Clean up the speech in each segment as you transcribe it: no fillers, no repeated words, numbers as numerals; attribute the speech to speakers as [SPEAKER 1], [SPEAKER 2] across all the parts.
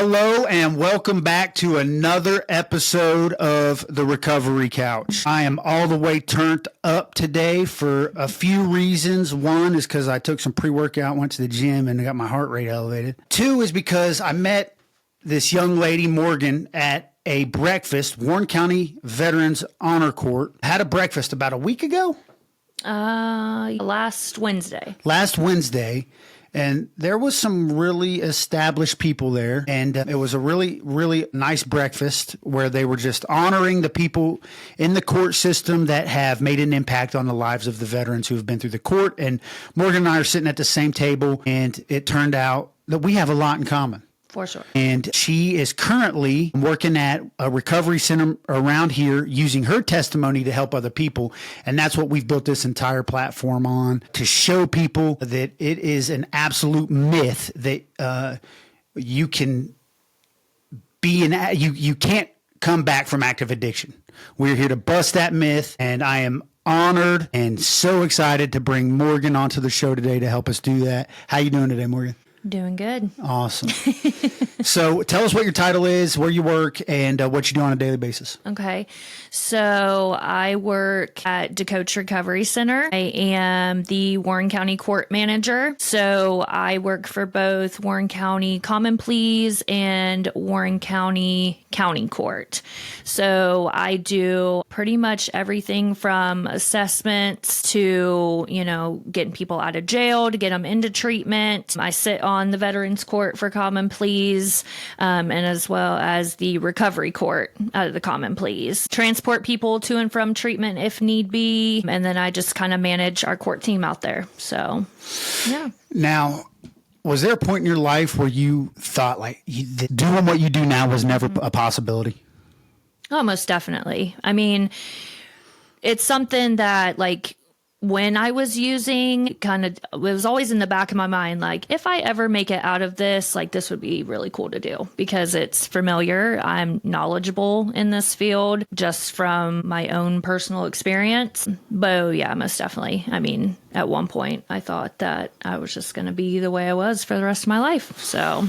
[SPEAKER 1] Hello and welcome back to another episode of the Recovery Couch. I am all the way turned up today for a few reasons. One is because I took some pre-workout, went to the gym, and got my heart rate elevated. Two is because I met this young lady, Morgan, at a breakfast, Warren County Veterans Honor Court. Had a breakfast about a week ago?
[SPEAKER 2] Last Wednesday.
[SPEAKER 1] And there was some really established people there. And it was a really, really nice breakfast where they were just honoring the people in the court system that have made an impact on the lives of the veterans who have been through the court. And Morgan and I are sitting at the same table, and it turned out that we have a lot in common.
[SPEAKER 2] For sure.
[SPEAKER 1] And she is currently working at a recovery center around here using her testimony to help other people. And that's what we've built this entire platform on, to show people that it is an absolute myth that you can be you can't come back from active addiction. We're here to bust that myth, and I am honored and so excited to bring Morgan onto the show today to help us do that. How you doing today, Morgan?
[SPEAKER 2] Doing good.
[SPEAKER 1] Awesome. So tell us what your title is, where you work, and what you do on a daily basis.
[SPEAKER 2] Okay. So I work at DeCoach Recovery Center. I am the Warren County Court Manager. So I work for both Warren County Common Pleas and Warren County County Court. So I do pretty much everything from assessments to, getting people out of jail, to get them into treatment. I sit on the Veterans Court for Common Pleas, and as well as the Recovery Court out of the Common Pleas. Transport people to and from treatment if need be, and then I just kind of manage our court team out there. So, yeah.
[SPEAKER 1] Now, was there a point in your life where you thought doing what you do now was never a possibility?
[SPEAKER 2] Oh, most definitely. I mean, it's something that when I was using, it was always in the back of my mind, if I ever make it out of this, this would be really cool to do because it's familiar. I'm knowledgeable in this field just from my own personal experience. But yeah, most definitely. I mean, at one point I thought that I was just going to be the way I was for the rest of my life. So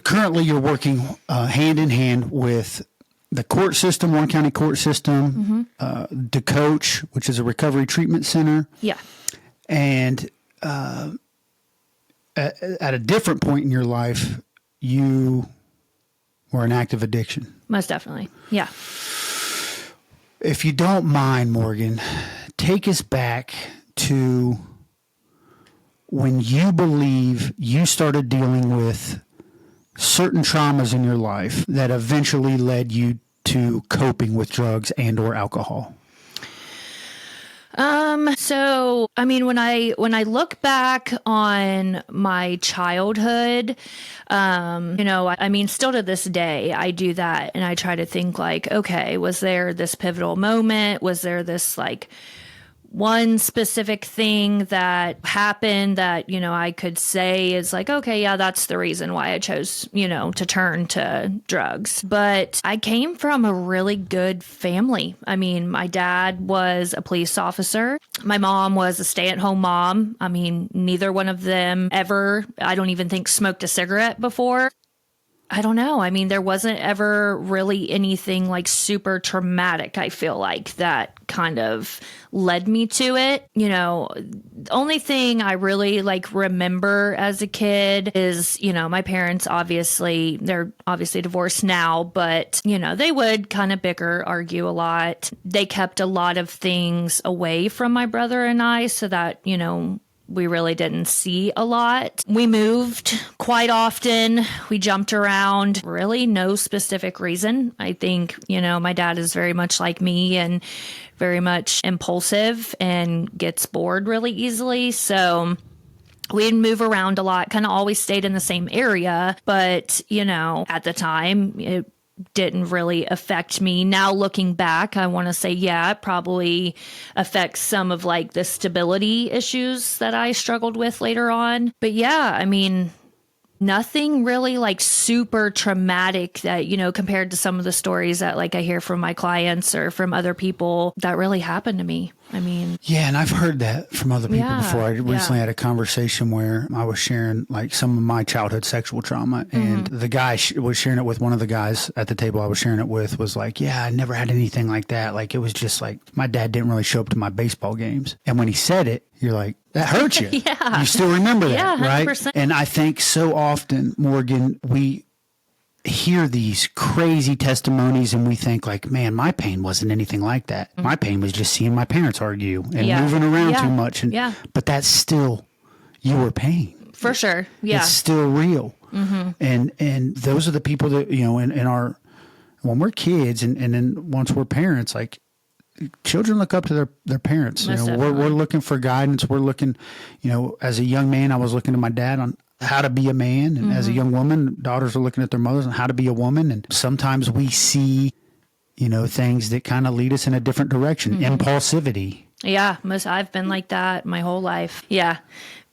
[SPEAKER 1] currently you're working hand in hand with the court system, Warren County Court System, DeCoach, which is a recovery treatment center.
[SPEAKER 2] Yeah.
[SPEAKER 1] And at a different point in your life, you were in active addiction.
[SPEAKER 2] Most definitely. Yeah.
[SPEAKER 1] If you don't mind, Morgan, take us back to when you believe you started dealing with certain traumas in your life that eventually led you to coping with drugs and or alcohol.
[SPEAKER 2] So, I mean, when I look back on my childhood, still to this day, I do that and I try to think okay, was there this pivotal moment? Was there this one specific thing that happened that, I could say is okay, yeah, that's the reason why I chose, to turn to drugs. But I came from a really good family. I mean, my dad was a police officer. My mom was a stay-at-home mom. I mean, neither one of them ever, I don't even think, smoked a cigarette before. I don't know. I mean, there wasn't ever really anything super traumatic, I feel that kind of led me to it. The only thing I really remember as a kid is, my parents they're obviously divorced now, but, they would kind of bicker, argue a lot. They kept a lot of things away from my brother and I so that, we really didn't see a lot. We moved quite often. We jumped around. Really no specific reason. I think, my dad is very much like me and very much impulsive and gets bored really easily. So we'd move around a lot, kind of always stayed in the same area. But, at the time, it didn't really affect me. Now looking back, I want to say, yeah, it probably affects some of the stability issues that I struggled with later on. But yeah, I mean, nothing really super traumatic that, compared to some of the stories that I hear from my clients or from other people that really happened to me. I mean,
[SPEAKER 1] Yeah, and I've heard that from other people
[SPEAKER 2] Yeah,
[SPEAKER 1] before. I recently
[SPEAKER 2] yeah.
[SPEAKER 1] had a conversation where I was sharing like some of my childhood sexual trauma, and the guy was sharing it with one of the guys at the table I was sharing it with was like, yeah, I never had anything like that. Like it was just like my dad didn't really show up to my baseball games. And when he said it, you're like, that hurt you.
[SPEAKER 2] Yeah.
[SPEAKER 1] You still remember that,
[SPEAKER 2] Yeah,
[SPEAKER 1] right?
[SPEAKER 2] 100%.
[SPEAKER 1] And I think so often, Morgan, we hear these crazy testimonies and we think like, man, my pain wasn't anything like that. My pain was just seeing my parents argue and
[SPEAKER 2] Yeah.
[SPEAKER 1] moving around
[SPEAKER 2] Yeah.
[SPEAKER 1] too much. And,
[SPEAKER 2] Yeah.
[SPEAKER 1] But that's still your pain.
[SPEAKER 2] For sure. Yeah.
[SPEAKER 1] It's still real. And those are the people that, you know, in our, when we're kids and then once we're parents, like children look up to their parents.
[SPEAKER 2] Most
[SPEAKER 1] We're
[SPEAKER 2] definitely.
[SPEAKER 1] looking for guidance. We're looking, you know, as a young man, I was looking to my dad on how to be a man. And as a young woman, daughters are looking at their mothers on how to be a woman. And sometimes we see, you know, things that kind of lead us in a different direction. Impulsivity.
[SPEAKER 2] Yeah, I've been like that my whole life. Yeah,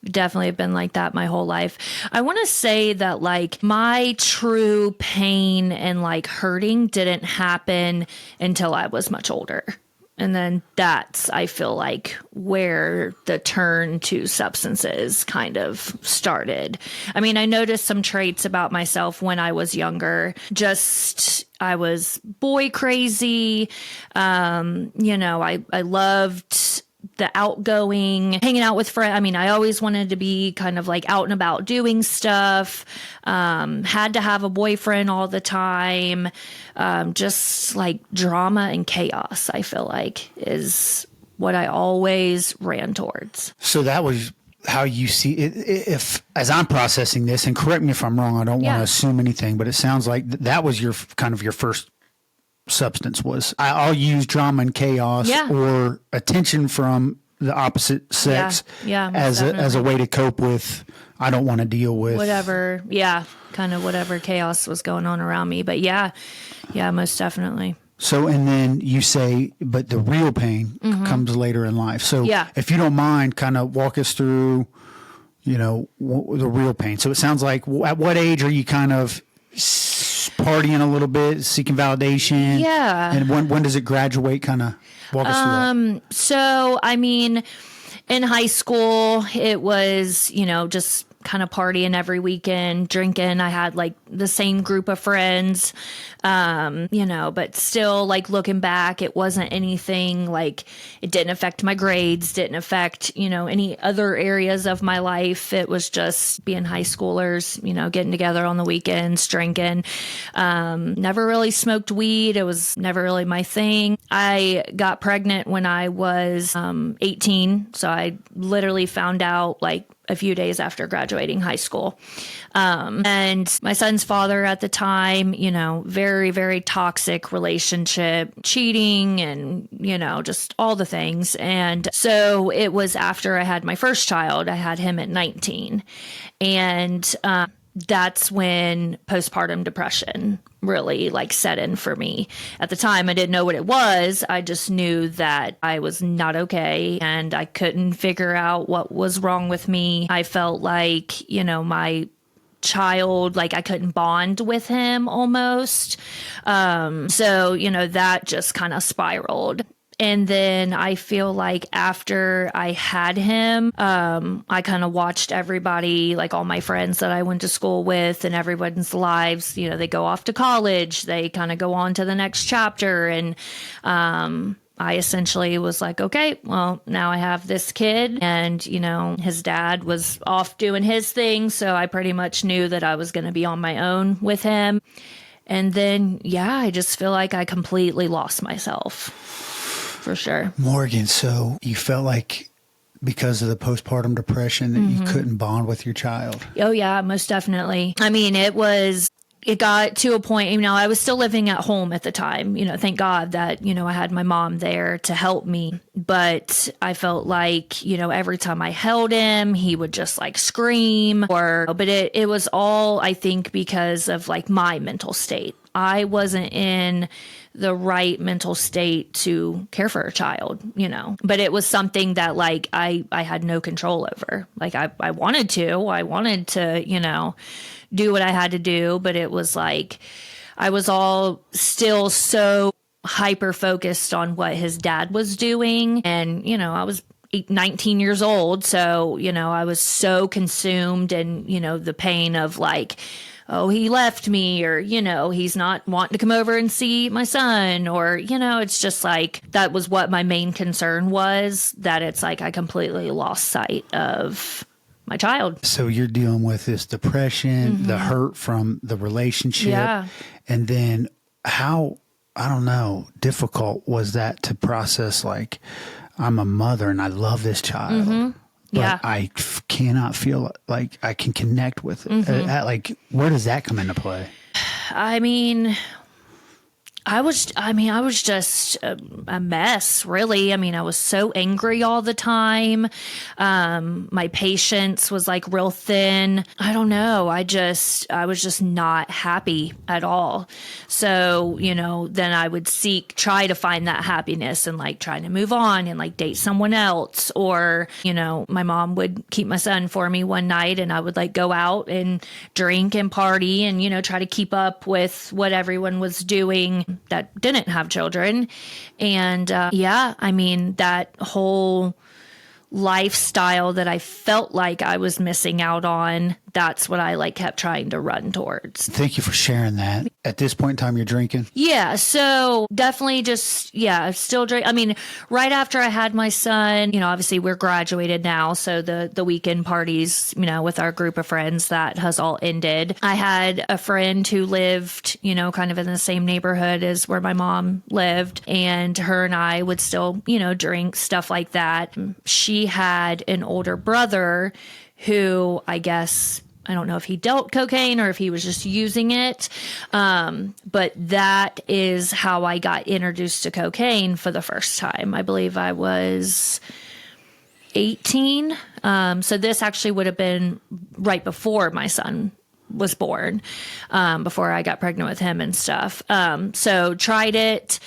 [SPEAKER 2] definitely been like that my whole life. I want to say that like my true pain and like hurting didn't happen until I was much older. And then that's, I feel like, where the turn to substances kind of started. I mean, I noticed some traits about myself when I was younger. Just, I was boy crazy. You know, I loved the outgoing, hanging out with friends. I mean, I always wanted to be kind of like out and about doing stuff. Had to have a boyfriend all the time. Just like drama and chaos, I feel like, is what I always ran towards.
[SPEAKER 1] So that was how you see it. If, as I'm processing this, and correct me if I'm wrong, I don't want
[SPEAKER 2] Yeah.
[SPEAKER 1] to assume anything, but it sounds like that was your kind of your first substance was I'll use drama and chaos
[SPEAKER 2] Yeah.
[SPEAKER 1] or attention from the opposite sex
[SPEAKER 2] Yeah, most
[SPEAKER 1] as a
[SPEAKER 2] definitely.
[SPEAKER 1] way to cope with I don't want to deal with
[SPEAKER 2] Whatever, yeah, kind of whatever chaos was going on around me. But yeah, most definitely.
[SPEAKER 1] So, and then you say, but the real pain comes later in life. So
[SPEAKER 2] Yeah.
[SPEAKER 1] if you don't mind, kind of walk us through, you know, the real pain. So it sounds like at what age are you kind of partying a little bit, seeking validation?
[SPEAKER 2] Yeah.
[SPEAKER 1] And when does it graduate? Kind of walk us through that.
[SPEAKER 2] So, I mean, in high school, it was, you know, just kind of partying every weekend, drinking. I had like the same group of friends, you know, but still like looking back, it wasn't anything like it didn't affect my grades, didn't affect, you know, any other areas of my life. It was just being high schoolers, you know, getting together on the weekends, drinking. Never really smoked weed. It was never really my thing. I got pregnant when I was 18. So I literally found out like a few days after graduating high school. And my son's father at the time, you know, very, very toxic relationship, cheating and, you know, just all the things. And so it was after I had my first child, I had him at 19. And that's when postpartum depression really like set in for me. At the time, I didn't know what it was. I just knew that I was not okay and I couldn't figure out what was wrong with me. I felt like, you know, my child, like I couldn't bond with him almost. So, you know, that just kind of spiraled. And then I feel like after I had him, I kind of watched everybody, like all my friends that I went to school with and everyone's lives, you know, they go off to college, they kind of go on to the next chapter. And I essentially was like, okay, well, now I have this kid and, you know, his dad was off doing his thing. So I pretty much knew that I was going to be on my own with him. And then, yeah, I just feel like I completely lost myself. For sure.
[SPEAKER 1] Morgan, so you felt like because of the postpartum depression that you couldn't bond with your child?
[SPEAKER 2] Oh, yeah, most definitely. I mean, it got to a point, you know, I was still living at home at the time. You know, thank God that, you know, I had my mom there to help me. But I felt like, you know, every time I held him, he would just like scream but it was all, I think, because of like my mental state. I wasn't in the right mental state to care for a child, you know, but it was something that like I had no control over. Like I wanted to, you know, do what I had to do, but it was like I was all still so hyper focused on what his dad was doing. And, I was 19 years old. So, I was so consumed in, the pain of like, oh, he left me, or, he's not wanting to come over and see my son, or, it's just like, that was what my main concern was, that it's like I completely lost sight of my child.
[SPEAKER 1] So you're dealing with this depression, the hurt from the relationship.
[SPEAKER 2] Yeah.
[SPEAKER 1] And then how, I don't know, difficult was that to process? Like, I'm a mother and I love this child. But I cannot feel like I can connect with it. Like, where does that come into play?
[SPEAKER 2] I mean, I was just a mess, really. I mean, I was so angry all the time. My patience was like real thin. I don't know. I was just not happy at all. So, then I would try to find that happiness and like trying to move on and like date someone else. Or, my mom would keep my son for me one night and I would like go out and drink and party and, try to keep up with what everyone was doing that didn't have children. And I mean, that whole lifestyle that I felt like I was missing out on, that's what I like kept trying to run towards.
[SPEAKER 1] Thank you for sharing that. At this point in time, you're drinking?
[SPEAKER 2] Yeah. So definitely still drink. I mean, right after I had my son, obviously we're graduated now. So the weekend parties, with our group of friends, that has all ended. I had a friend who lived, kind of in the same neighborhood as where my mom lived. And her and I would still, drink, stuff like that. She had an older brother who, I guess, I don't know if he dealt cocaine or if he was just using it. But that is how I got introduced to cocaine for the first time. I believe I was 18. So this actually would have been right before my son was born, before I got pregnant with him and stuff. So tried it,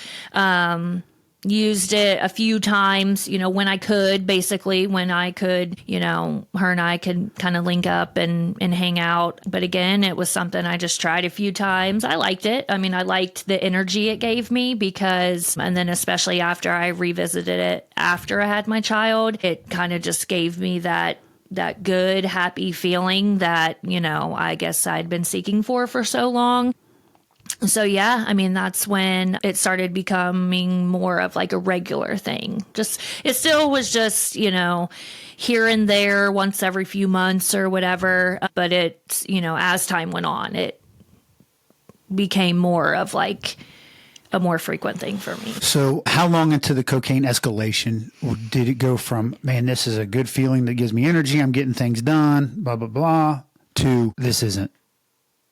[SPEAKER 2] used it a few times, when I could, her and I could kind of link up and hang out. But again, it was something I just tried a few times. I liked it. I mean, I liked the energy it gave me and then especially after I revisited it after I had my child, it kind of just gave me that good, happy feeling that, I guess I'd been seeking for so long. So, I mean, that's when it started becoming more of like a regular thing. It still was just, here and there once every few months or whatever. But it's, as time went on, it became more of like a more frequent thing for me.
[SPEAKER 1] So how long into the cocaine escalation did it go from, man, this is a good feeling that gives me energy, I'm getting things done, blah, blah, blah, to this isn't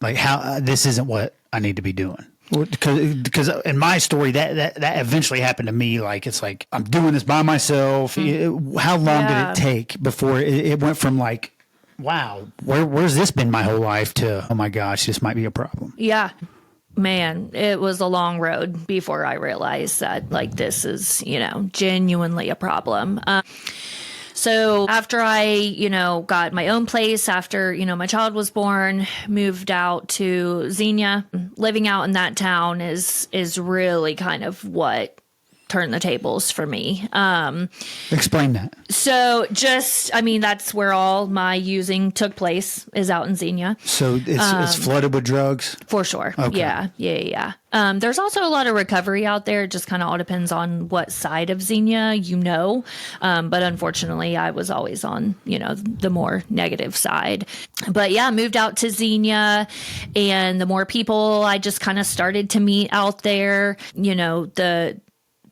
[SPEAKER 1] what I need to be doing? Because in my story, that eventually happened to me. Like, it's like, I'm doing this by myself. How long did it take before it went from like, wow, where's this been my whole life, to, oh my gosh, this might be a problem?
[SPEAKER 2] Yeah. Man, it was a long road before I realized that like this is, genuinely a problem. So after I, got my own place, after, my child was born, moved out to Xenia. Living out in that town is really kind of what turned the tables for me.
[SPEAKER 1] Explain that.
[SPEAKER 2] So that's where all my using took place, is out in Xenia.
[SPEAKER 1] So it's flooded with drugs?
[SPEAKER 2] For sure.
[SPEAKER 1] Okay.
[SPEAKER 2] Yeah. There's also a lot of recovery out there. It just kind of all depends on what side of Xenia but unfortunately I was always on, the more negative side. But moved out to Xenia, and the more people I just kind of started to meet out there, the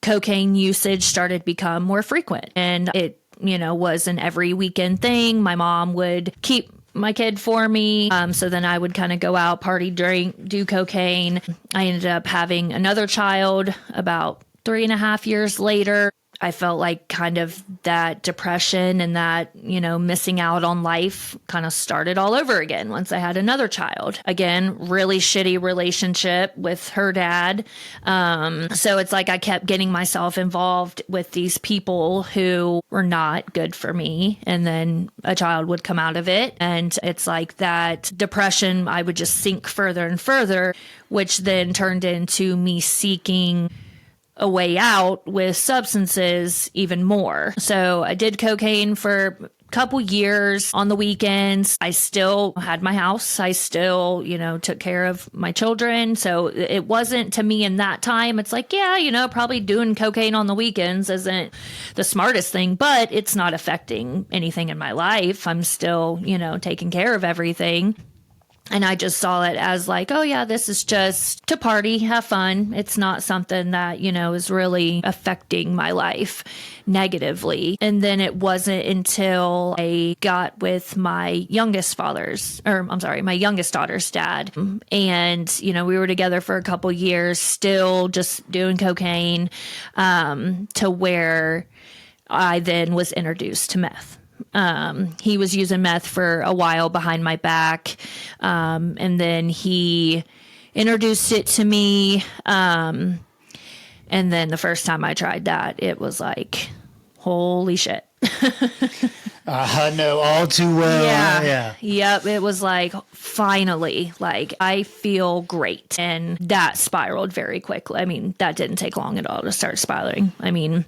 [SPEAKER 2] cocaine usage started to become more frequent, and it, was an every weekend thing. My mom would keep my kid for me. So then I would kind of go out, party, drink, do cocaine. I ended up having another child about 3.5 years later. I felt like kind of that depression and that, missing out on life kind of started all over again once I had another child. Again, really shitty relationship with her dad. So it's like I kept getting myself involved with these people who were not good for me. And then a child would come out of it. And it's like that depression, I would just sink further and further, which then turned into me seeking a way out with substances even more. So I did cocaine for a couple years on the weekends. I still had my house. I still, took care of my children. So it wasn't, to me in that time, it's like, yeah, probably doing cocaine on the weekends isn't the smartest thing, but it's not affecting anything in my life. I'm still, taking care of everything. And I just saw it as like, oh yeah, this is just to party, have fun. It's not something that, is really affecting my life negatively. And then it wasn't until I got with my youngest daughter's dad. And, we were together for a couple years, still just doing cocaine, to where I then was introduced to meth. He was using meth for a while behind my back. And then he introduced it to me. And then the first time I tried that, it was like, holy shit.
[SPEAKER 1] I know all too well.
[SPEAKER 2] Yeah. Yep. It was like, finally, like I feel great. And that spiraled very quickly. I mean, that didn't take long at all to start spiraling. I mean,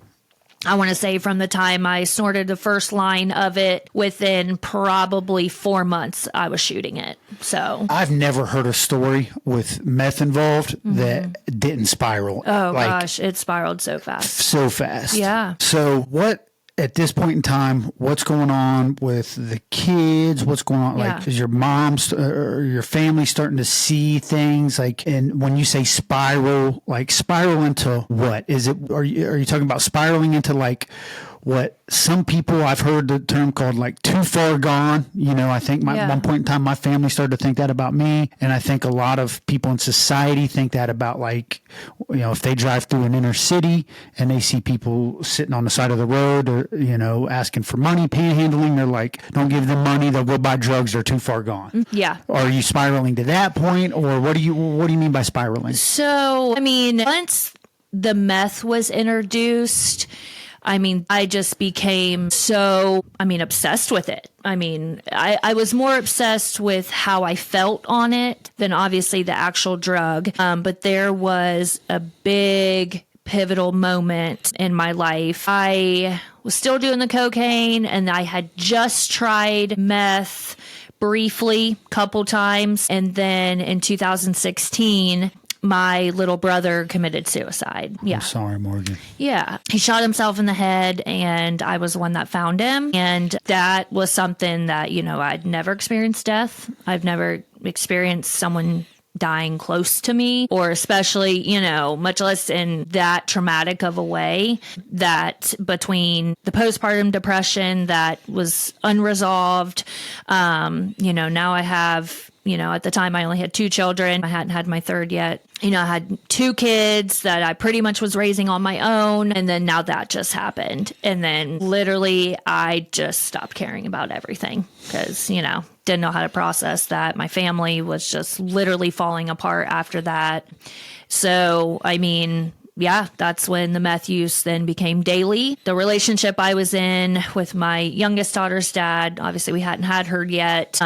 [SPEAKER 2] I want to say from the time I snorted the first line of it, within probably 4 months, I was shooting it. So
[SPEAKER 1] I've never heard a story with meth involved that didn't spiral.
[SPEAKER 2] Oh, gosh, it spiraled so fast.
[SPEAKER 1] So fast.
[SPEAKER 2] Yeah.
[SPEAKER 1] So what, at this point in time, what's going on with the kids? What's going on?
[SPEAKER 2] Yeah.
[SPEAKER 1] Like, is your mom's or your family starting to see things? Like, and when you say spiral, like spiral into what? Is it, are you talking about spiraling into like what some people, I've heard the term called like too far gone. I think one point in time, my family started to think that about me. And I think a lot of people in society think that about like, if they drive through an inner city and they see people sitting on the side of the road or, asking for money, panhandling, they're like, don't give them money. They'll go buy drugs. They're too far gone.
[SPEAKER 2] Yeah.
[SPEAKER 1] Are you spiraling to that point, or what do you mean by spiraling?
[SPEAKER 2] So, I mean, once the meth was introduced, I just became so, obsessed with it. I was more obsessed with how I felt on it than obviously the actual drug. But there was a big pivotal moment in my life. I was still doing the cocaine, and I had just tried meth briefly, couple times. And then in 2016, my little brother committed suicide. Yeah.
[SPEAKER 1] I'm sorry, Morgan.
[SPEAKER 2] Yeah. He shot himself in the head, and I was the one that found him. And that was something that, I'd never experienced death. I've never experienced someone dying close to me, or especially, much less in that traumatic of a way. That between the postpartum depression that was unresolved, now I have, at the time I only had 2 children. I hadn't had my third yet. I had 2 kids that I pretty much was raising on my own. And then now that just happened. And then literally I just stopped caring about everything because, didn't know how to process that. My family was just literally falling apart after that. So, that's when the meth use then became daily. The relationship I was in with my youngest daughter's dad, obviously we hadn't had her yet,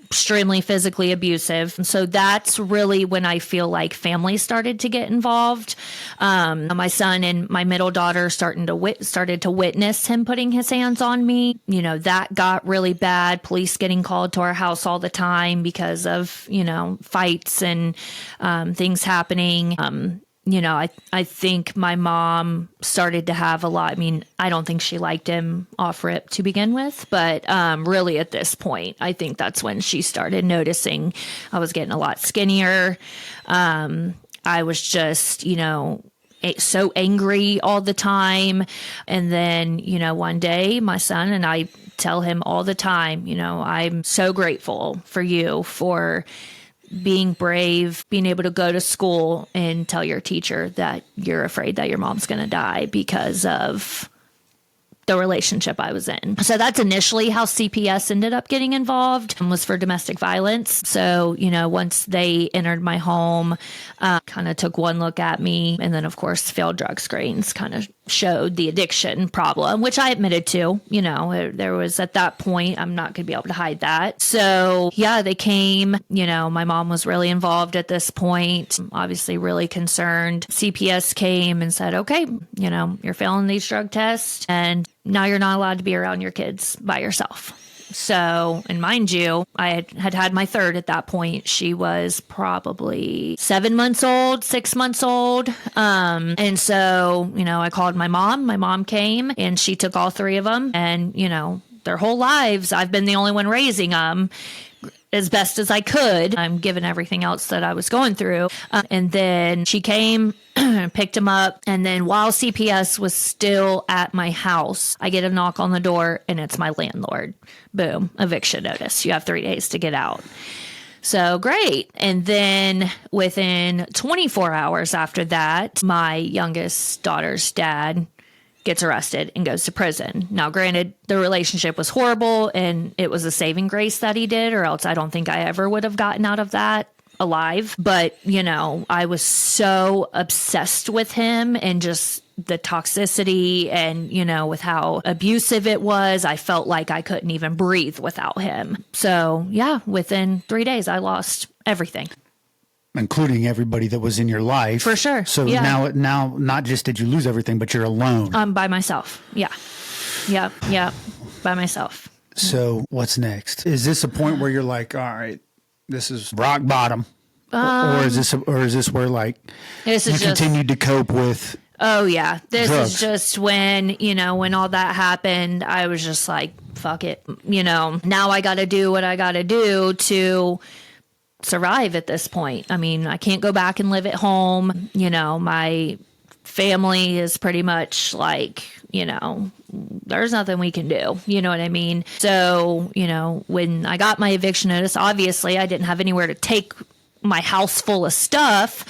[SPEAKER 2] extremely physically abusive. And so that's really when I feel like family started to get involved. My son and my middle daughter started to witness him putting his hands on me. That got really bad. Police getting called to our house all the time because of, fights and things happening. I think my mom started to have a lot. I don't think she liked him off rip to begin with, but really at this point, I think that's when she started noticing I was getting a lot skinnier. I was just, so angry all the time. And then, one day my son, and I tell him all the time, I'm so grateful for you for being brave, being able to go to school and tell your teacher that you're afraid that your mom's going to die because of the relationship I was in. So that's initially how CPS ended up getting involved, and was for domestic violence. So, once they entered my home, kind of took one look at me, and then of course failed drug screens kind of showed the addiction problem, which I admitted to. There was at that point, I'm not going to be able to hide that. So yeah, they came. My mom was really involved at this point, obviously really concerned. CPS came and said, okay, you're failing these drug tests and now you're not allowed to be around your kids by yourself. So, and mind you, I had my third at that point. She was probably 7 months old, 6 months old. And so, I called my mom. My mom came and she took all three of them. And, their whole lives, I've been the only one raising them as best as I could. I'm given everything else that I was going through. And then she came, picked him up. And then while CPS was still at my house, I get a knock on the door and it's my landlord. Boom, eviction notice. You have 3 days to get out. So great. And then within 24 hours after that, my youngest daughter's dad gets arrested and goes to prison. Now, granted, the relationship was horrible and it was a saving grace that he did, or else I don't think I ever would have gotten out of that alive. But, I was so obsessed with him and just the toxicity and, with how abusive it was, I felt like I couldn't even breathe without him. So yeah, within 3 days, I lost everything.
[SPEAKER 1] Including everybody that was in your life.
[SPEAKER 2] For sure.
[SPEAKER 1] So
[SPEAKER 2] yeah.
[SPEAKER 1] now, not just did you lose everything, but you're alone.
[SPEAKER 2] I'm by myself. Yeah. Yeah. By myself.
[SPEAKER 1] So what's next? Is this a point where you're like, all right, this is rock bottom? Or is this where like you continued to cope with?
[SPEAKER 2] Oh yeah. This
[SPEAKER 1] drugs?
[SPEAKER 2] Is just when, when all that happened, I was just like, fuck it. Now I got to do what I got to do to survive at this point. I mean, I can't go back and live at home. My family is pretty much like, there's nothing we can do. You know what I mean? So, when I got my eviction notice, obviously I didn't have anywhere to take my house full of stuff.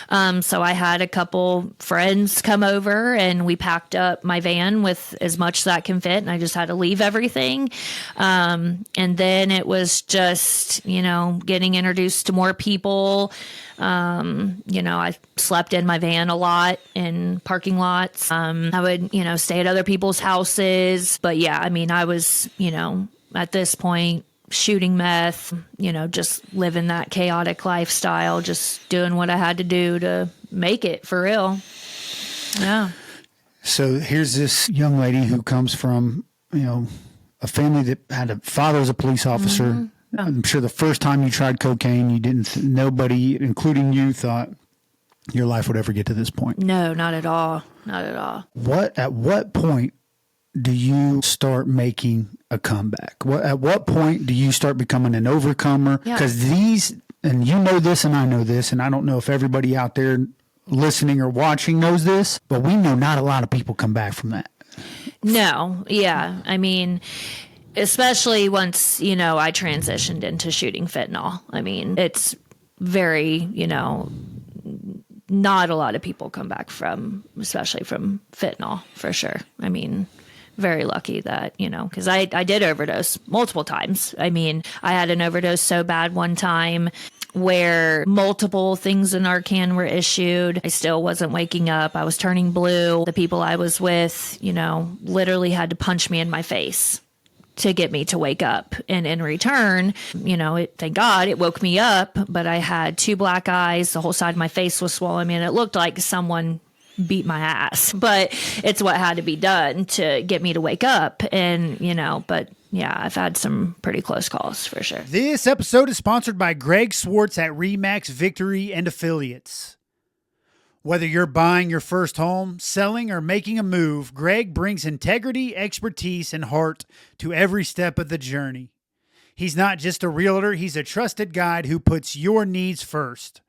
[SPEAKER 2] So I had a couple friends come over and we packed up my van with as much that can fit. And I just had to leave everything. And then it was just, getting introduced to more people. I slept in my van a lot in parking lots. I would, stay at other people's houses. But yeah, I mean, I was, at this point, shooting meth, just living that chaotic lifestyle, just doing what I had to do to make it for real. Yeah.
[SPEAKER 1] So here's this young lady who comes from, a family that had a father was a police officer. Mm-hmm. Yeah. I'm sure the first time you tried cocaine, nobody, including you, thought your life would ever get to this point.
[SPEAKER 2] No, not at all. Not at all.
[SPEAKER 1] At what point do you start making a comeback? At what point do you start becoming an overcomer? Because and you know this and I know this, and I don't know if everybody out there listening or watching knows this, but we know not a lot of people come back from that.
[SPEAKER 2] No. Yeah. I mean, especially once, I transitioned into shooting fentanyl. I mean, it's very, not a lot of people come back especially from fentanyl, for sure. I mean, very lucky that, because I did overdose multiple times. I mean, I had an overdose so bad one time where multiple things in Narcan were issued. I still wasn't waking up. I was turning blue. The people I was with, literally had to punch me in my face to get me to wake up. And in return, thank God it woke me up, but I had 2 black eyes. The whole side of my face was swollen. I mean, it looked like someone beat my ass, but it's what had to be done to get me to wake up. And, but yeah, I've had some pretty close calls for sure.
[SPEAKER 1] This episode is sponsored by Greg Swartz at Remax Victory and Affiliates. Whether you're buying your first home, selling, or making a move, Greg brings integrity, expertise, and heart to every step of the journey. He's not just a realtor, he's a trusted guide who puts your needs first.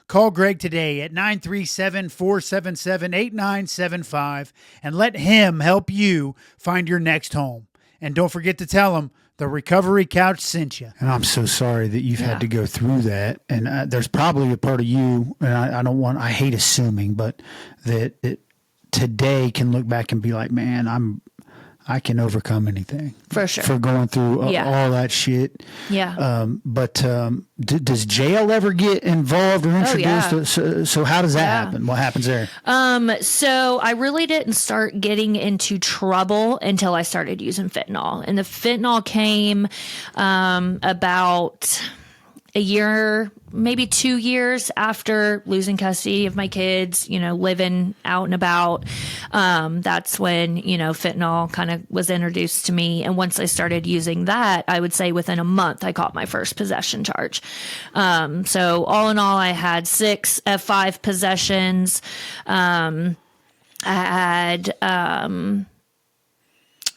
[SPEAKER 1] Call Greg today at 937-477-8975 and let him help you find your next home. And don't forget to tell him the Recovery Couch sent you. And I'm so sorry that you've had to go through that. And there's probably a part of you, and I hate assuming, but that it today can look back and be like, man, I'm I can overcome anything.
[SPEAKER 2] For sure.
[SPEAKER 1] For going through all that shit.
[SPEAKER 2] Yeah.
[SPEAKER 1] Does jail ever get involved or introduced? So how does that happen? What happens there?
[SPEAKER 2] So I really didn't start getting into trouble until I started using fentanyl. And the fentanyl came about a year, maybe 2 years after losing custody of my kids, living out and about. That's when, fentanyl kind of was introduced to me. And once I started using that, I would say within a month, I caught my first possession charge. So all in all, I had 6 F5 possessions. I had,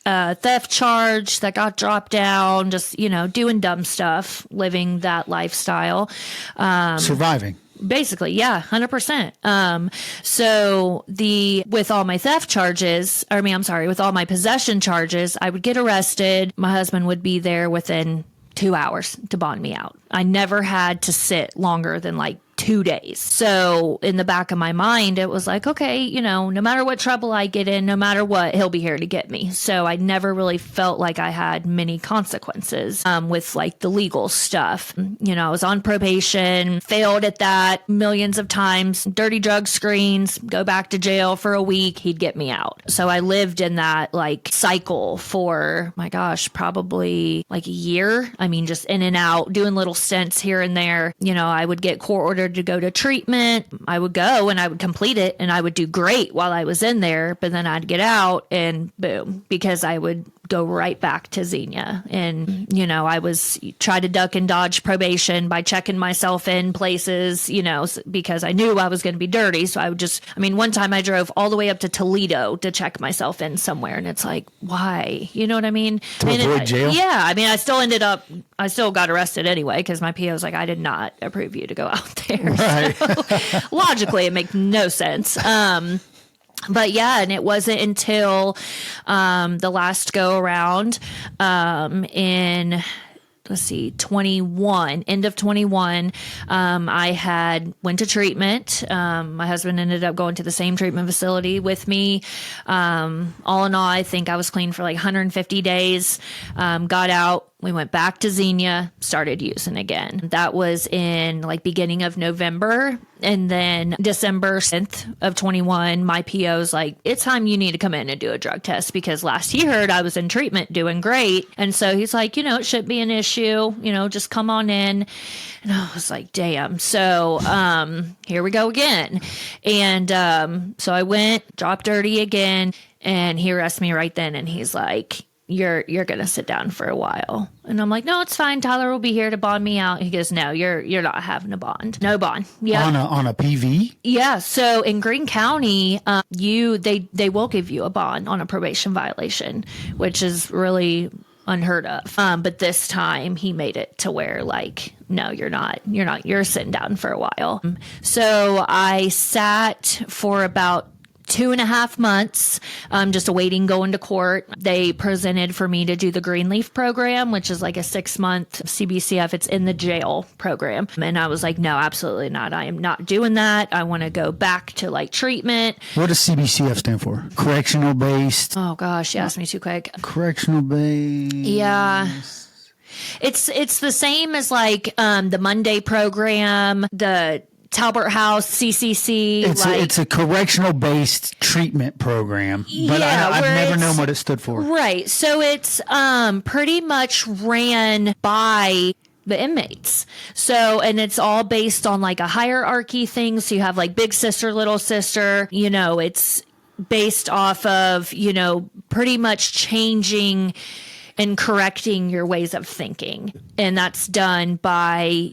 [SPEAKER 2] theft charge that got dropped down, just, doing dumb stuff, living that lifestyle.
[SPEAKER 1] Surviving.
[SPEAKER 2] Basically, yeah, 100%. So with all my theft charges, with all my possession charges, I would get arrested. My husband would be there within 2 hours to bond me out. I never had to sit longer than 2 days. So in the back of my mind, it was like, okay, no matter what trouble I get in, no matter what, he'll be here to get me. So I never really felt like I had many consequences with the legal stuff. I was on probation, failed at that millions of times, dirty drug screens, go back to jail for a week, he'd get me out. So I lived in that cycle for, my gosh, probably a year. Just in and out, doing little stints here and there. I would get court ordered to go to treatment. I would go and I would complete it and I would do great while I was in there, but then I'd get out and boom, because I would go right back to Xenia. And, I was try to duck and dodge probation by checking myself in places, because I knew I was going to be dirty. So I would one time I drove all the way up to Toledo to check myself in somewhere. And it's like, why? You know what I mean?
[SPEAKER 1] To avoid jail?
[SPEAKER 2] Yeah. I still got arrested anyway, because my PO was like, I did not approve you to go out there.
[SPEAKER 1] Right.
[SPEAKER 2] So, logically, it makes no sense. But yeah, and it wasn't until the last go around in 21, end of 21, I went to treatment. My husband ended up going to the same treatment facility with me. All in all, I think I was clean for 150 days, got out. We went back to Xenia, started using again. That was in beginning of November. And then December 10th of 21, my PO's like, it's time you need to come in and do a drug test, because last he heard I was in treatment doing great. And so he's like, it shouldn't be an issue, just come on in. And I was like, damn. So here we go again. And so I went, dropped dirty again. And he arrested me right then. And he's like, you're going to sit down for a while. And I'm like, no, it's fine. Tyler will be here to bond me out. He goes, no, you're not having a bond. No bond. Yeah.
[SPEAKER 1] On a PV?
[SPEAKER 2] Yeah. So in Greene County, they will give you a bond on a probation violation, which is really unheard of. But this time he made it to where no, you're sitting down for a while. So I sat for about 2.5 months, just awaiting going to court. They presented for me to do the Greenleaf program, which is a 6-month CBCF. It's in the jail program. And I was like, no, absolutely not. I am not doing that. I want to go back to treatment.
[SPEAKER 1] What does CBCF stand for? Correctional based.
[SPEAKER 2] Oh gosh, you asked me too quick.
[SPEAKER 1] Correctional based.
[SPEAKER 2] Yeah. It's the same as the Monday program, the Talbot House, CCC.
[SPEAKER 1] It's a correctional-based treatment program, but I've never known what it stood for.
[SPEAKER 2] Right. So it's pretty much ran by the inmates. So, and it's all based on a hierarchy thing. So you have big sister, little sister, it's based off of, pretty much changing and correcting your ways of thinking. And that's done by,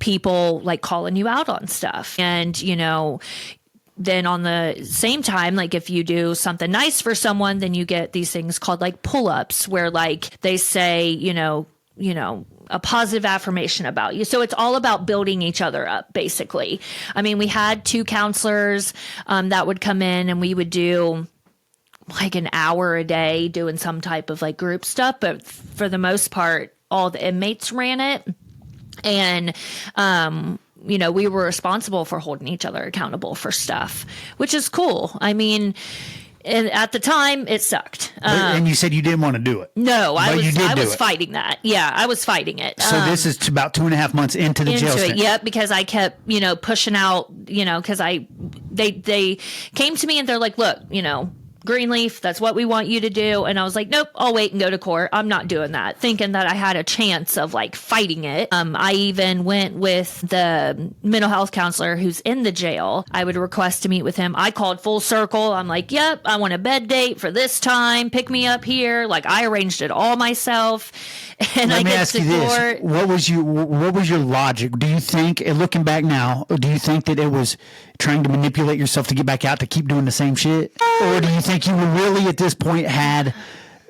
[SPEAKER 2] people calling you out on stuff. And, then on the same time, if you do something nice for someone, then you get these things called pull-ups, where they say, a positive affirmation about you. So it's all about building each other up, basically. We had 2 counselors that would come in, and we would do an hour a day doing some type of group stuff. But for the most part, all the inmates ran it. And, we were responsible for holding each other accountable for stuff, which is cool. And at the time, it sucked.
[SPEAKER 1] And you said you didn't want to do it.
[SPEAKER 2] No, I
[SPEAKER 1] But you did do
[SPEAKER 2] was
[SPEAKER 1] it.
[SPEAKER 2] fighting that. Yeah, I was fighting it.
[SPEAKER 1] So this is about 2.5 months into the jail stint.
[SPEAKER 2] Yep, because I kept, pushing out, because they came to me and they're like, look, Greenleaf, that's what we want you to do. And I was like, nope, I'll wait and go to court. I'm not doing that. Thinking that I had a chance of like fighting it. I even went with the mental health counselor who's in the jail. I would request to meet with him. I called full circle. I'm like, yep, I want a bed date for this time. Pick me up here. Like I arranged it all myself. And
[SPEAKER 1] Let
[SPEAKER 2] I
[SPEAKER 1] me
[SPEAKER 2] get
[SPEAKER 1] ask
[SPEAKER 2] to
[SPEAKER 1] you
[SPEAKER 2] court.
[SPEAKER 1] this. What was your logic? Do you think, looking back now, do you think that it was trying to manipulate yourself to get back out to keep doing the same shit? Or do you think you were really at this point had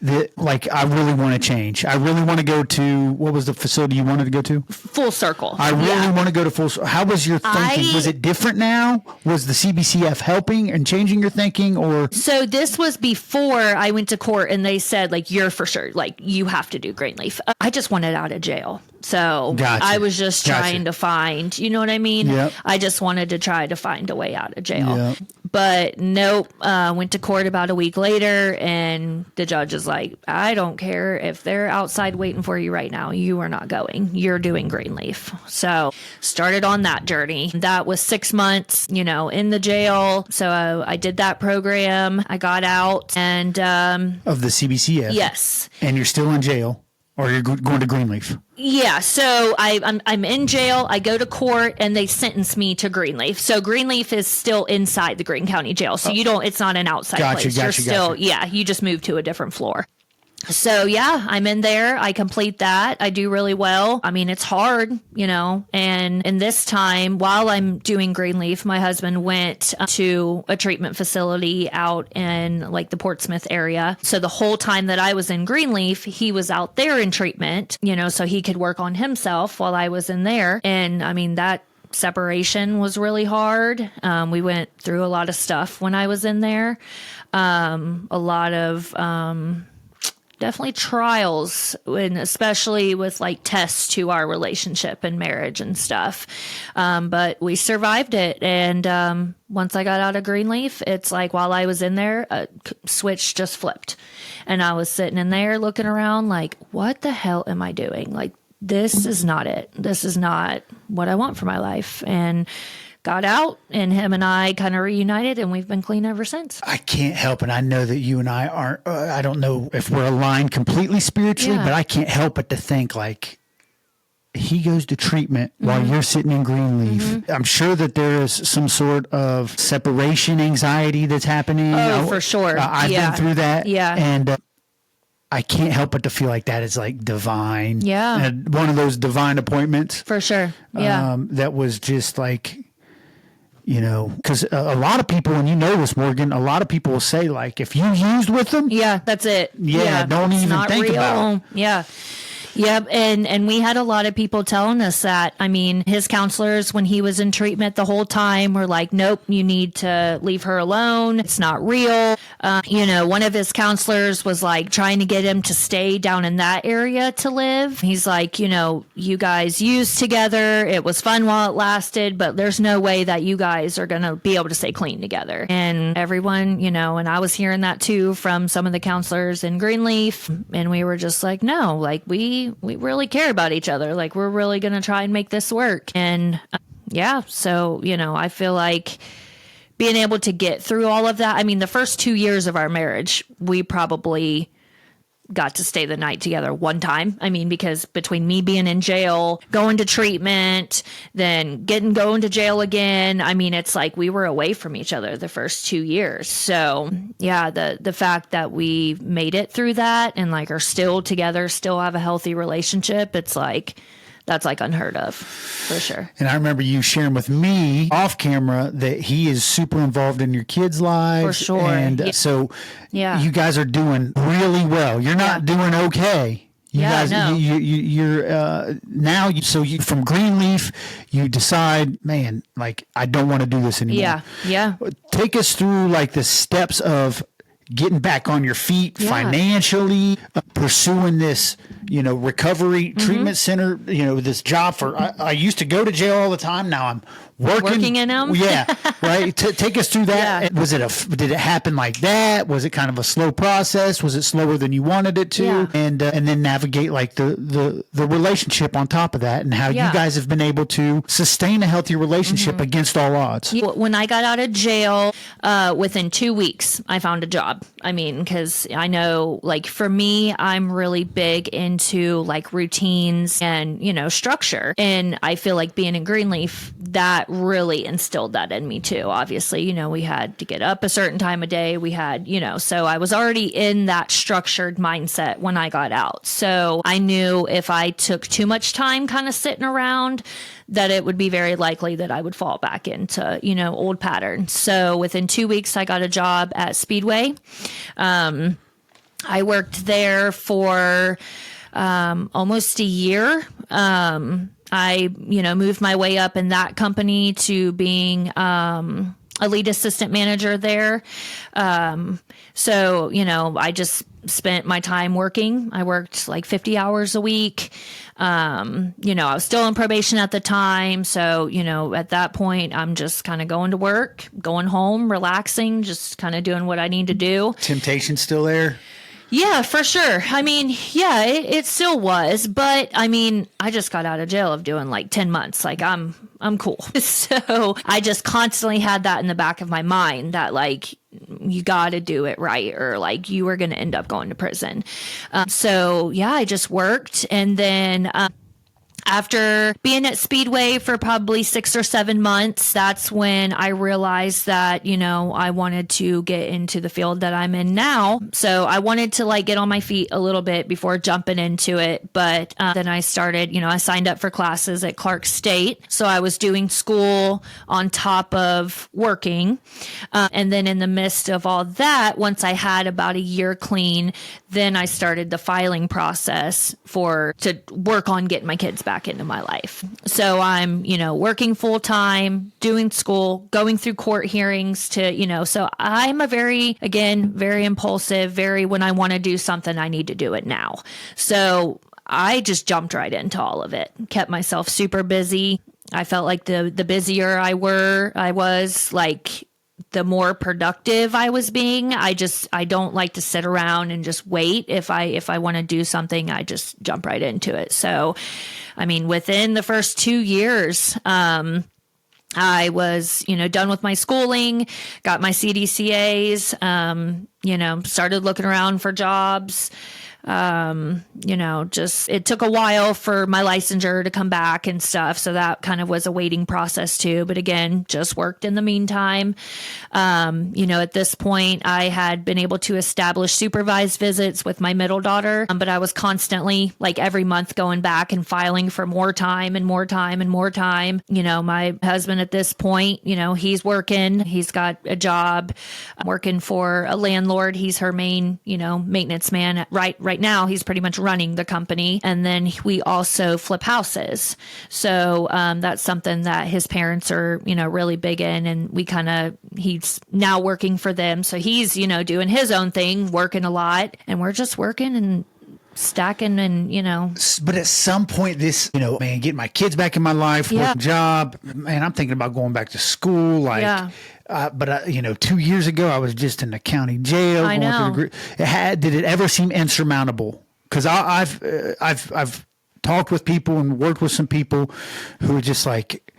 [SPEAKER 1] I really want to change. I really want to go to, what was the facility you wanted to go to?
[SPEAKER 2] Full circle.
[SPEAKER 1] I really want to go to full circle. How was your thinking? Was it different now? Was the CBCF helping and changing your thinking, or?
[SPEAKER 2] So this was before I went to court and they said, like, you're for sure, like, you have to do Greenleaf. I just wanted out of jail. So
[SPEAKER 1] Gotcha.
[SPEAKER 2] I was just trying to find, you know what I mean?
[SPEAKER 1] Yep.
[SPEAKER 2] I just wanted to try to find a way out of jail.
[SPEAKER 1] Yep.
[SPEAKER 2] But nope, went to court about a week later and the judge is like, I don't care if they're outside waiting for you right now. You are not going. You're doing Greenleaf. So started on that journey. That was 6 months, in the jail. So I did that program. I got out and
[SPEAKER 1] Of the CBCF?
[SPEAKER 2] yes.
[SPEAKER 1] And you're still in jail? Or you're going to Greenleaf?
[SPEAKER 2] Yeah, so I'm in jail. I go to court, and they sentence me to Greenleaf. So Greenleaf is still inside the Greene County Jail. So you don't. It's not an outside place. You're still. Yeah, you just move to a different floor. So yeah, I'm in there. I complete that. I do really well. I mean, it's hard, and this time while I'm doing Greenleaf, my husband went to a treatment facility out in like the Portsmouth area. So the whole time that I was in Greenleaf, he was out there in treatment, so he could work on himself while I was in there. And I mean, that separation was really hard. We went through a lot of stuff when I was in there. A lot of, definitely trials, and especially with like tests to our relationship and marriage and stuff. But we survived it. And once I got out of Greenleaf, it's like while I was in there, a switch just flipped. And I was sitting in there looking around like, what the hell am I doing? Like, this is not it. This is not what I want for my life. And got out, and him and I kind of reunited, and we've been clean ever since.
[SPEAKER 1] I can't help it. I know that you and I aren't, I don't know if we're aligned completely spiritually, but I can't help but to think like he goes to treatment while you're sitting in Greenleaf. I'm sure that there is some sort of separation anxiety that's happening.
[SPEAKER 2] Oh, for sure.
[SPEAKER 1] I've been through that.
[SPEAKER 2] Yeah.
[SPEAKER 1] And I can't help but to feel like that is like divine.
[SPEAKER 2] Yeah.
[SPEAKER 1] And one of those divine appointments.
[SPEAKER 2] For sure. Yeah.
[SPEAKER 1] That was just like, because a lot of people, and this, Morgan, a lot of people will say, like, if you used with them.
[SPEAKER 2] Yeah, that's it.
[SPEAKER 1] Don't
[SPEAKER 2] it's
[SPEAKER 1] even
[SPEAKER 2] not
[SPEAKER 1] think
[SPEAKER 2] real.
[SPEAKER 1] about it.
[SPEAKER 2] Yeah. Yep. And we had a lot of people telling us that. I mean, his counselors, when he was in treatment the whole time, were like, nope, you need to leave her alone. It's not real. One of his counselors was like trying to get him to stay down in that area to live. He's like, you guys used together. It was fun while it lasted, but there's no way that you guys are going to be able to stay clean together. And everyone, and I was hearing that too from some of the counselors in Greenleaf. And we were just like, no, like we really care about each other. Like, we're really going to try and make this work. And so, I feel like being able to get through all of that. I mean, the first 2 years of our marriage, we probably got to stay the night together one time. I mean, because between me being in jail, going to treatment, then going to jail again, I mean, it's like we were away from each other the first 2 years. So yeah, the fact that we made it through that and like are still together, still have a healthy relationship, it's like, that's like unheard of, for sure.
[SPEAKER 1] And I remember you sharing with me off camera that he is super involved in your kids' lives.
[SPEAKER 2] For sure.
[SPEAKER 1] And so you guys are doing really well. You're not doing okay. You guys, you're now. So from Greenleaf, you decide, man, like I don't want to do this anymore.
[SPEAKER 2] Yeah.
[SPEAKER 1] Take us through like the steps of getting back on your feet financially, pursuing this, recovery treatment center, this job I used to go to jail all the time. Now I'm working
[SPEAKER 2] in them.
[SPEAKER 1] Yeah. Right. Take us through that.
[SPEAKER 2] Yeah.
[SPEAKER 1] Did it happen like that? Was it kind of a slow process? Was it slower than you wanted it to?
[SPEAKER 2] Yeah.
[SPEAKER 1] And then navigate like the relationship on top of that, and how you guys have been able to sustain a healthy relationship against all odds.
[SPEAKER 2] When I got out of jail, within 2 weeks, I found a job. I mean, because I know, like, for me, I'm really big into like routines and, structure. And I feel like being in Greenleaf, that really instilled that in me too. Obviously, we had to get up a certain time of day. We had, so I was already in that structured mindset when I got out. So I knew if I took too much time kind of sitting around, that it would be very likely that I would fall back into, old patterns. So within 2 weeks, I got a job at Speedway. I worked there for almost a year. I, moved my way up in that company to being a lead assistant manager there. So, I just spent my time working. I worked like 50 hours a week. I was still on probation at the time. So, at that point, I'm just kind of going to work, going home, relaxing, just kind of doing what I need to do.
[SPEAKER 1] Temptation still there?
[SPEAKER 2] Yeah, for sure. I mean, yeah, it still was, but I mean, I just got out of jail of doing like 10 months. Like I'm cool. So I just constantly had that in the back of my mind that like, you got to do it right, or like you were going to end up going to prison. So yeah, I just worked. And then, after being at Speedway for probably 6 or 7 months, that's when I realized that, I wanted to get into the field that I'm in now. So I wanted to like get on my feet a little bit before jumping into it. But then I started, I signed up for classes at Clark State. So I was doing school on top of working. And then in the midst of all that, once I had about a year clean, then I started the filing process to work on getting my kids back into my life. So I'm, working full time, doing school, going through court hearings so I'm very impulsive, when I want to do something, I need to do it now. So I just jumped right into all of it, kept myself super busy. I felt like the busier I was, like, the more productive I was being. I don't like to sit around and just wait. If I want to do something, I just jump right into it. So, I mean, within the first 2 years, I was, done with my schooling, got my CDCAs, started looking around for jobs. It took a while for my licensure to come back and stuff. So that kind of was a waiting process too. But again, just worked in the meantime. At this point I had been able to establish supervised visits with my middle daughter. But I was constantly, like, every month going back and filing for more time and more time and more time. My husband at this point, he's working, he's got a job working for a landlord. He's her main, maintenance man right now. He's pretty much running the company. And then we also flip houses. So that's something that his parents are, really big in. And he's now working for them. So he's, doing his own thing, working a lot. And we're just working and stacking and,
[SPEAKER 1] But at some point this, man, getting my kids back in my life, work job, man, I'm thinking about going back to school. Like, but 2 years ago, I was just in the county jail.
[SPEAKER 2] I know.
[SPEAKER 1] Did it ever seem insurmountable? Because I've talked with people and worked with some people who are just like,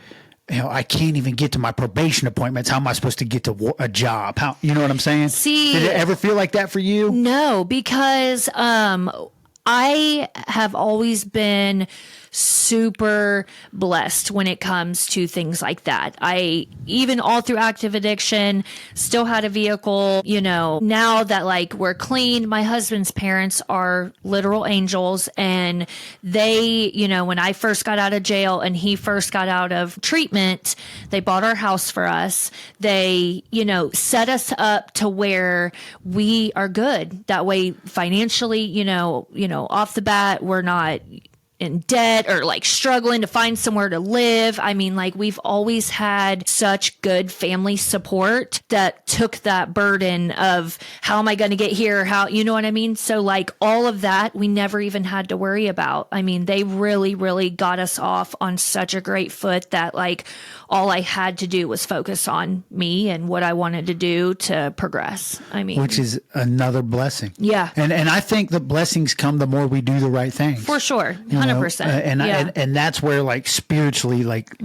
[SPEAKER 1] I can't even get to my probation appointments. How am I supposed to get to a job? How, you know what I'm saying?
[SPEAKER 2] See,
[SPEAKER 1] did it ever feel like that for you?
[SPEAKER 2] No, because I have always been super blessed when it comes to things like that. I, even all through active addiction, still had a vehicle. Now that, like, we're clean, my husband's parents are literal angels. And they, when I first got out of jail and he first got out of treatment, they bought our house for us. They, set us up to where we are good. That way, financially, off the bat, we're not in debt or like struggling to find somewhere to live. I mean, like we've always had such good family support that took that burden of how am I going to get here? How, you know what I mean? So like all of that, we never even had to worry about. I mean, they really, really got us off on such a great foot that like all I had to do was focus on me and what I wanted to do to progress. I mean,
[SPEAKER 1] which is another blessing.
[SPEAKER 2] Yeah.
[SPEAKER 1] And I think the blessings come the more we do the right things.
[SPEAKER 2] For sure. 100%.
[SPEAKER 1] And that's where like spiritually, like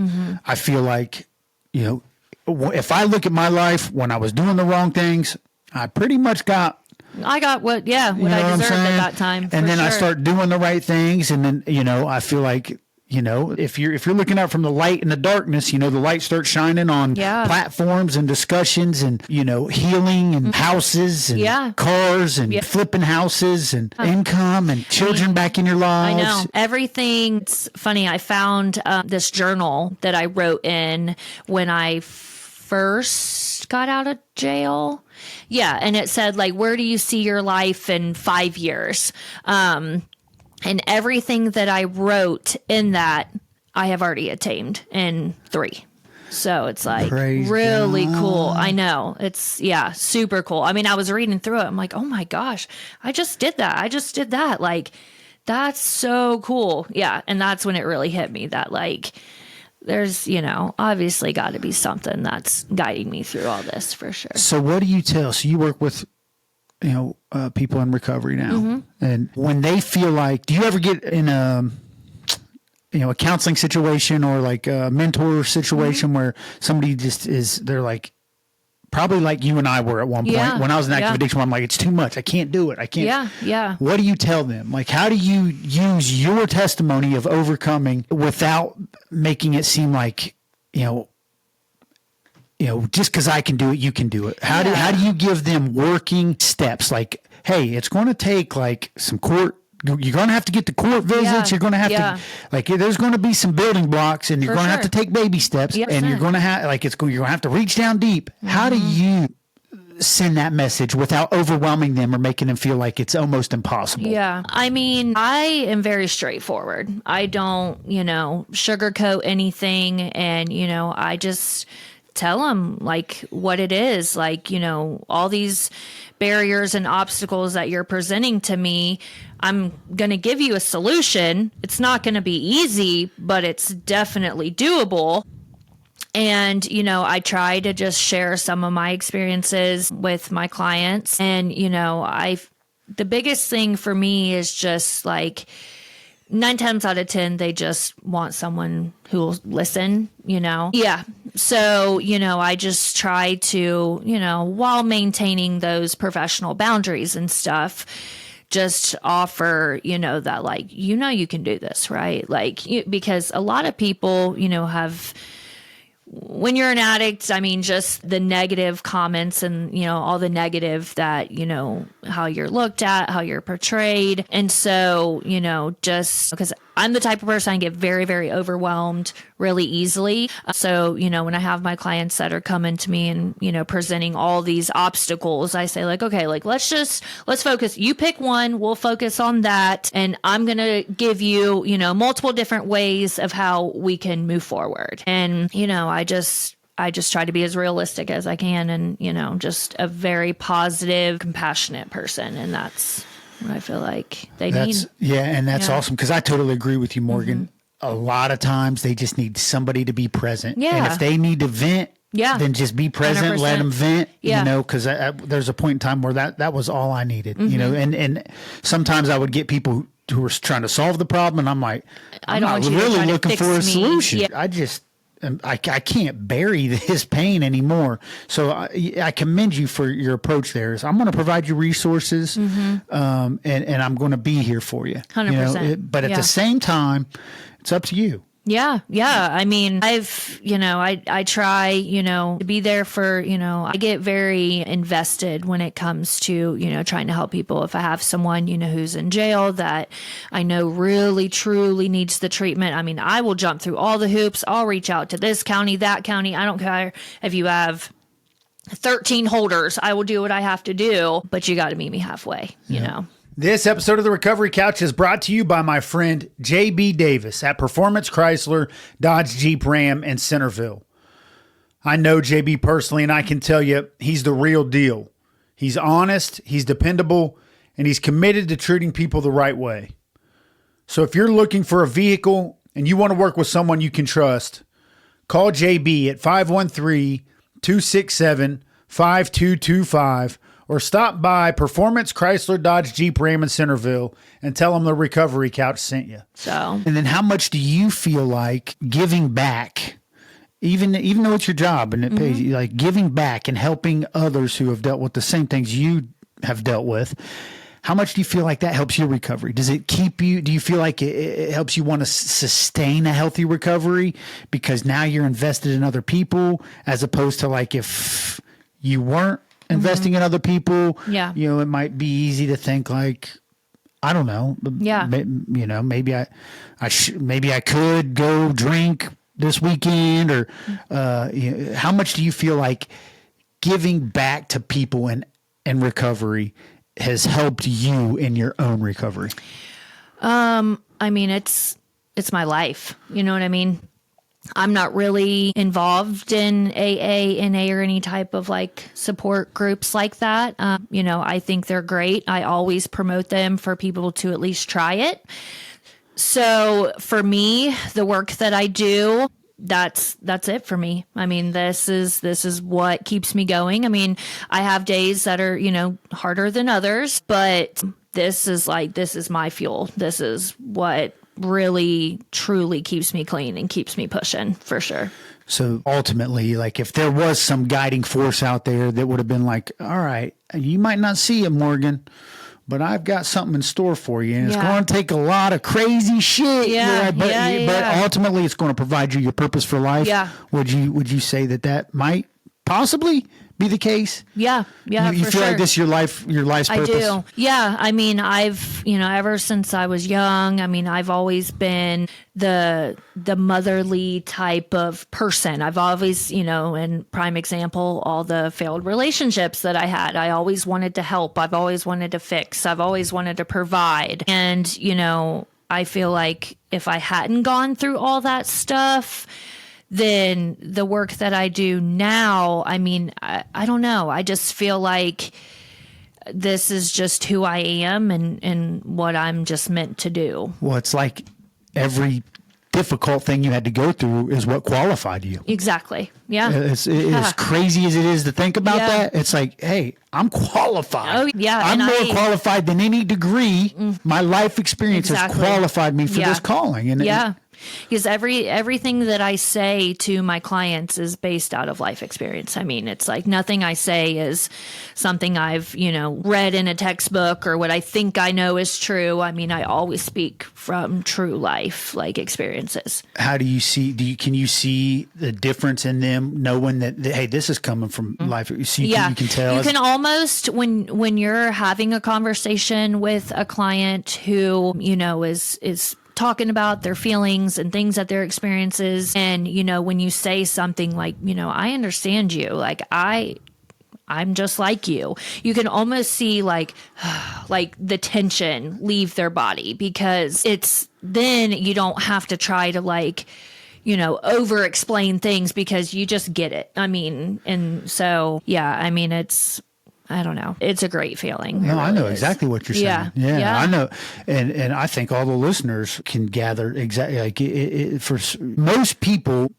[SPEAKER 1] I feel like, you know, if I look at my life when I was doing the wrong things, I pretty much got
[SPEAKER 2] what I deserved at that time.
[SPEAKER 1] And then I start doing the right things. And then, you know, I feel like, you know, if you're looking out from the light and the darkness, you know, the light starts shining on platforms and discussions and, you know, healing and houses and cars and flipping houses and income and children back in your lives.
[SPEAKER 2] I know. Everything. It's funny. I found this journal that I wrote in when I first got out of jail. Yeah. And it said, like, where do you see your life in 5 years? And everything that I wrote in that, I have already attained in 3. So it's like really cool. I know. It's, super cool. I mean, I was reading through it. I'm like, oh my gosh, I just did that. Like, that's so cool. Yeah. And that's when it really hit me that like, there's, you know, obviously got to be something that's guiding me through all this for sure.
[SPEAKER 1] So what do you tell? So you work with, you know, people in recovery now, and when they feel like, do you ever get in a counseling situation or like a mentor situation where somebody just is, they're like, probably like you and I were at one point when I was in active addiction, where I'm like, it's too much. I can't do it. I can't. Yeah. What do you tell them? Like, how do you use your testimony of overcoming without making it seem like, you know, just because I can do it, you can do it. How do you give them working steps? Like, hey, it's going to take like some court. You're going to have to get to court visits. You're going to have to, like, there's going to be some building blocks, and you're going to have to take baby steps, and you're going to have, like, you're going to have to reach down deep. How do you send that message without overwhelming them or making them feel like it's almost impossible?
[SPEAKER 2] Yeah. I mean, I am very straightforward. I don't, sugarcoat anything. And, I just tell them like what it is, like, all these barriers and obstacles that you're presenting to me. I'm going to give you a solution. It's not going to be easy, but it's definitely doable. And, I try to just share some of my experiences with my clients. And, the biggest thing for me is just like 9 times out of 10, they just want someone who will listen, Yeah. So, I just try to, while maintaining those professional boundaries and stuff, just offer, that like, you can do this, right? Like, because a lot of people, have, when you're an addict, I mean, just the negative comments and, all the negative that, how you're looked at, how you're portrayed. And so, just because I'm the type of person, I get very, very overwhelmed really easily. So, when I have my clients that are coming to me and, presenting all these obstacles, I say like, okay, like, let's focus. You pick one, we'll focus on that. And I'm going to give you, multiple different ways of how we can move forward. And, I just try to be as realistic as I can and, just a very positive, compassionate person. And that's what I feel like they need.
[SPEAKER 1] Yeah. And that's awesome. Cause I totally agree with you, Morgan. A lot of times they just need somebody to be present. Yeah. And if they need to vent, then just be present, 100%. Let them vent, cause there's a point in time where that was all I needed, and sometimes I would get people who were trying to solve the problem. And I'm like, I'm not really looking for a solution. Yeah. I can't bury his pain anymore. So I commend you for your approach there. I'm going to provide you resources, and I'm going to be here for you.
[SPEAKER 2] 100%.
[SPEAKER 1] But at the same time, it's up to you.
[SPEAKER 2] Yeah. I mean, I try, to be there for, I get very invested when it comes to, trying to help people. If I have someone, who's in jail that I know really, truly needs the treatment, I mean, I will jump through all the hoops. I'll reach out to this county, that county. I don't care if you have 13 holders. I will do what I have to do, but you got to meet me halfway,
[SPEAKER 1] This episode of the Recovery Couch is brought to you by my friend JB Davis at Performance Chrysler, Dodge Jeep Ram in Centerville. I know JB personally, and I can tell you he's the real deal. He's honest, he's dependable, and he's committed to treating people the right way. So if you're looking for a vehicle and you want to work with someone you can trust, call JB at 513-267-5225 or stop by Performance Chrysler Dodge Jeep Ram in Centerville and tell them the Recovery Couch sent you.
[SPEAKER 2] So,
[SPEAKER 1] and then how much do you feel like giving back, even though it's your job and it pays you, like giving back and helping others who have dealt with the same things you have dealt with? How much do you feel like that helps your recovery? Does it keep you, do you feel like it helps you want to sustain a healthy recovery because now you're invested in other people, as opposed to like if you weren't investing in other people?
[SPEAKER 2] Yeah.
[SPEAKER 1] You know, it might be easy to think like, I don't know.
[SPEAKER 2] Yeah.
[SPEAKER 1] You know, maybe I could go drink this weekend, or you know, how much do you feel like giving back to people in recovery has helped you in your own recovery?
[SPEAKER 2] I mean, it's my life. You know what I mean? I'm not really involved in AA, NA, or any type of like support groups like that. You know, I think they're great. I always promote them for people to at least try it. So for me, the work that I do, that's it for me. I mean, this is what keeps me going. I mean, I have days that are, you know, harder than others, but this is my fuel. This is what really truly keeps me clean and keeps me pushing, for sure.
[SPEAKER 1] So ultimately, like if there was some guiding force out there that would have been like, all right, you might not see it, Morgan, but I've got something in store for you, and it's going to take a lot of crazy shit.
[SPEAKER 2] Yeah,
[SPEAKER 1] but ultimately, it's going to provide you your purpose for life.
[SPEAKER 2] Yeah.
[SPEAKER 1] Would you say that might possibly be the case?
[SPEAKER 2] Yeah.
[SPEAKER 1] You
[SPEAKER 2] for
[SPEAKER 1] feel
[SPEAKER 2] sure.
[SPEAKER 1] like this is your life's purpose?
[SPEAKER 2] I do. Yeah. I mean, I've, you know, ever since I was young, I mean, I've always been the motherly type of person. I've always, you know, and prime example, all the failed relationships that I had, I always wanted to help. I've always wanted to fix. I've always wanted to provide. And, you know, I feel like if I hadn't gone through all that stuff, then the work that I do now, I mean, I don't know. I just feel like this is just who I am and what I'm just meant to do.
[SPEAKER 1] Well, it's like every difficult thing you had to go through is what qualified you.
[SPEAKER 2] Exactly. Yeah.
[SPEAKER 1] As crazy as it is to think about that, it's like, hey, I'm qualified.
[SPEAKER 2] Oh, yeah.
[SPEAKER 1] I'm more qualified than any degree. My life experience has qualified me for this calling. And
[SPEAKER 2] because everything that I say to my clients is based out of life experience. I mean, it's like nothing I say is something I've, you know, read in a textbook or what I think I know is true. I mean, I always speak from true life, like experiences.
[SPEAKER 1] How do you see, can you see the difference in them knowing that hey, this is coming from life? You can tell.
[SPEAKER 2] You can almost, when you're having a conversation with a client who, you know, is talking about their feelings and things that their experiences. And, you know, when you say something like, you know, I understand you, like I'm just like you can almost see like the tension leave their body, because then you don't have to try to like, you know, over explain things because you just get it. I mean, and so, yeah, I mean, I don't know. It's a great feeling.
[SPEAKER 1] No, I know exactly what you're saying. Yeah, I know. And I think all the listeners can gather exactly like for most people,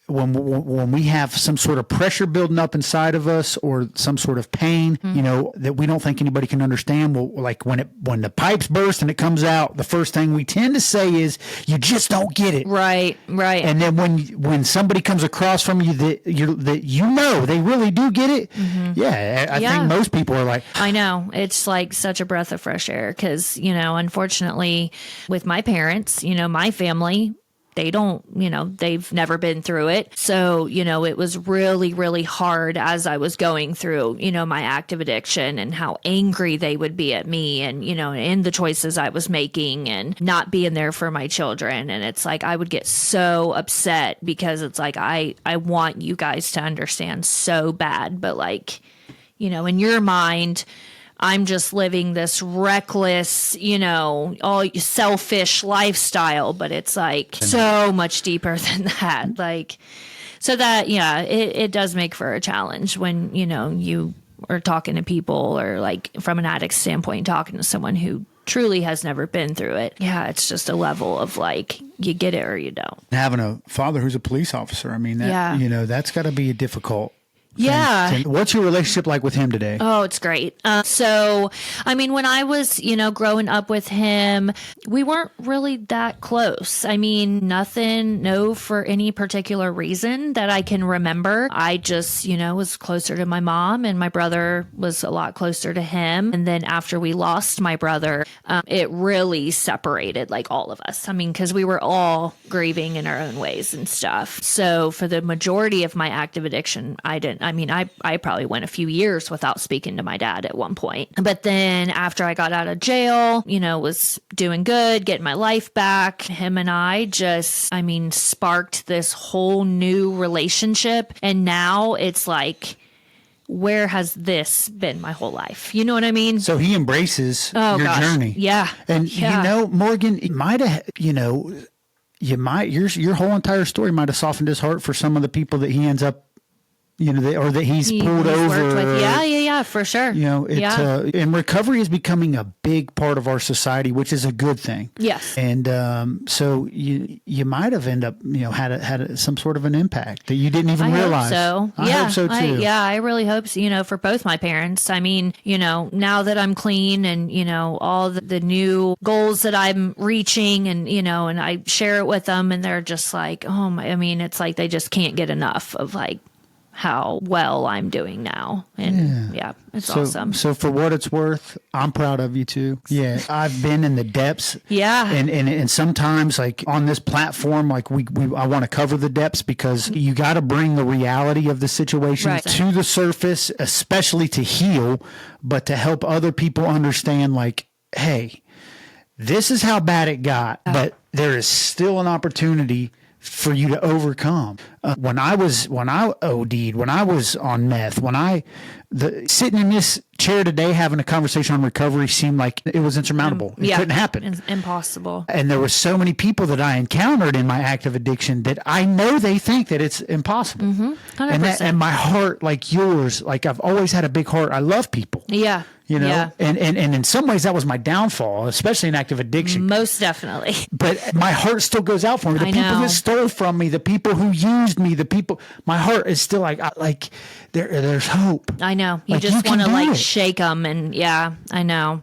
[SPEAKER 1] when we have some sort of pressure building up inside of us or some sort of pain, you know, that we don't think anybody can understand. Well, like when the pipes burst and it comes out, the first thing we tend to say is, you just don't get it.
[SPEAKER 2] Right.
[SPEAKER 1] And then when somebody comes across from you that you know they really do get it, I think most people are like,
[SPEAKER 2] I know. It's like such a breath of fresh air because, you know, unfortunately with my parents, you know, my family, they don't, you know, they've never been through it. So, you know, it was really, really hard as I was going through, you know, my active addiction and how angry they would be at me and, you know, in the choices I was making and not being there for my children. And it's like, I would get so upset because it's like, I want you guys to understand so bad. But like, you know, in your mind, I'm just living this reckless, all selfish lifestyle, but it's like so much deeper than that. Like, so that, yeah, it does make for a challenge when, you are talking to people, or like from an addict standpoint, talking to someone who truly has never been through it. Yeah, it's just a level of like, you get it or you don't.
[SPEAKER 1] Having a father who's a police officer, I mean, that, that's got to be a difficult.
[SPEAKER 2] Yeah.
[SPEAKER 1] What's your relationship like with him today?
[SPEAKER 2] Oh, it's great. So, I mean, when I was, growing up with him, we weren't really that close. I mean, no for any particular reason that I can remember. I just, was closer to my mom, and my brother was a lot closer to him. And then after we lost my brother, it really separated like all of us. I mean, because we were all grieving in our own ways and stuff. So for the majority of my active addiction, I probably went a few years without speaking to my dad at one point. But then after I got out of jail, was doing good, getting my life back, him and I just, sparked this whole new relationship. And now it's like, where has this been my whole life? You know what I mean?
[SPEAKER 1] So he embraces your journey.
[SPEAKER 2] Yeah.
[SPEAKER 1] And, Morgan, it might have, your whole entire story might have softened his heart for some of the people that he ends up, or that he's pulled over.
[SPEAKER 2] With. Yeah, for sure.
[SPEAKER 1] And recovery is becoming a big part of our society, which is a good thing.
[SPEAKER 2] Yes.
[SPEAKER 1] And so you might have ended up, had some sort of an impact that you didn't even realize.
[SPEAKER 2] Hope so.
[SPEAKER 1] I hope so too.
[SPEAKER 2] I really hope so, for both my parents. I mean, now that I'm clean and, all the new goals that I'm reaching and, and I share it with them, and they're just like, it's like they just can't get enough of like how well I'm doing now. And it's awesome. So
[SPEAKER 1] for what it's worth, I'm proud of you too. Yeah. I've been in the depths.
[SPEAKER 2] Yeah.
[SPEAKER 1] And sometimes like on this platform, like I want to cover the depths because you got to bring the reality of the situation to the surface, especially to heal, but to help other people understand like, hey, this is how bad it got, but there is still an opportunity for you to overcome. When I OD'd, when I was on meth, sitting in this chair today having a conversation on recovery seemed like it was insurmountable. It couldn't happen.
[SPEAKER 2] It's impossible.
[SPEAKER 1] And there were so many people that I encountered in my active addiction that I know they think that it's impossible.
[SPEAKER 2] 100%.
[SPEAKER 1] And my heart, like yours, like I've always had a big heart. I love people.
[SPEAKER 2] Yeah.
[SPEAKER 1] And in some ways that was my downfall, especially in active addiction.
[SPEAKER 2] Most definitely.
[SPEAKER 1] But my heart still goes out for me. The people that stole from me, the people who used me, my heart is still like there's hope.
[SPEAKER 2] I know. You just want to shake them. And I know.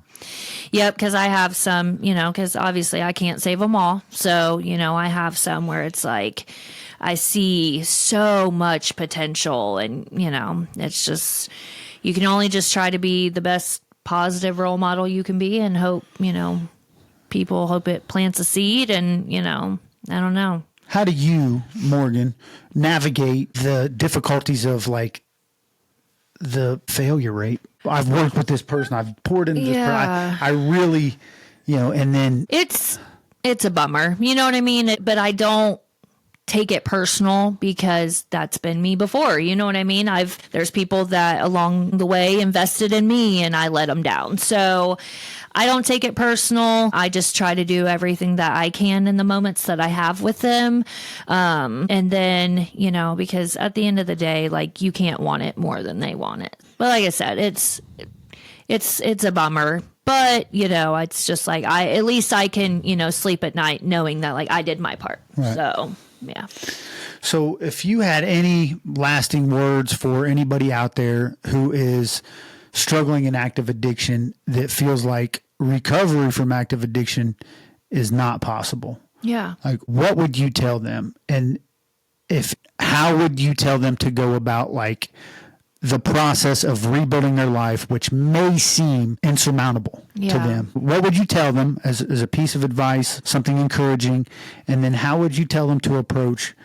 [SPEAKER 2] Yep. Because I have some, because obviously I can't save them all. So, I have some where it's like, I see so much potential and, it's just, you can only just try to be the best positive role model you can be and hope, people hope it plants a seed and, I don't know.
[SPEAKER 1] How do you, Morgan, navigate the difficulties of like the failure rate? I've worked with this person. I've poured into this person. I really, and then
[SPEAKER 2] it's a bummer, you know what I mean? But I don't take it personal because that's been me before. You know what I mean? There's people that along the way invested in me and I let them down. So I don't take it personal. I just try to do everything that I can in the moments that I have with them. And then, because at the end of the day, like you can't want it more than they want it. But like I said, it's a bummer. But, it's just like at least I can, sleep at night knowing that like I did my part. Right. So yeah.
[SPEAKER 1] So if you had any lasting words for anybody out there who is struggling in active addiction that feels like recovery from active addiction is not possible.
[SPEAKER 2] Yeah.
[SPEAKER 1] Like what would you tell them? And how would you tell them to go about like the process of rebuilding their life, which may seem insurmountable to them? What would you tell them as a piece of advice, something encouraging? And then how would you tell them to approach,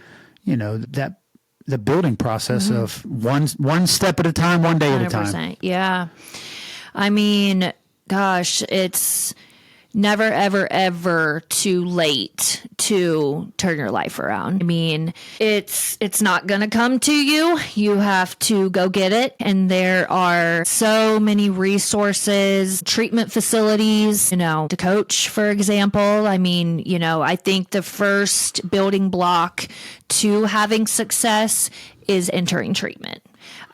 [SPEAKER 1] the building process of one step at a time, one day at a time?
[SPEAKER 2] Yeah. I mean, gosh, it's never, ever, ever too late to turn your life around. I mean, it's not going to come to you. You have to go get it. And there are so many resources, treatment facilities, DeCoach, for example. I mean, I think the first building block to having success is entering treatment.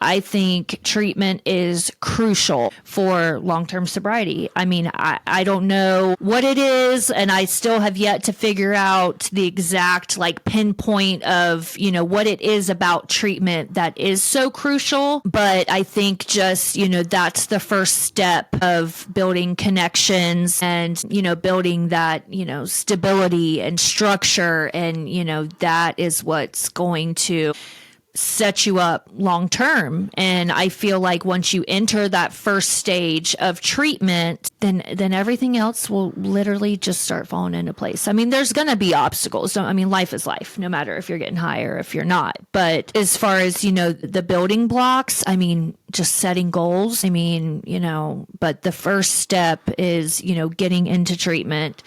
[SPEAKER 2] I think treatment is crucial for long-term sobriety. I mean, I don't know what it is, and I still have yet to figure out the exact pinpoint of, what it is about treatment that is so crucial. But I think just, that's the first step of building connections and, building that, stability and structure. And, that is what's going to set you up long term. And I feel like once you enter that first stage of treatment, then everything else will literally just start falling into place. I mean, there's going to be obstacles. Life is life, no matter if you're getting high or if you're not. But as far as, the building blocks, just setting goals. But the first step is, getting into treatment,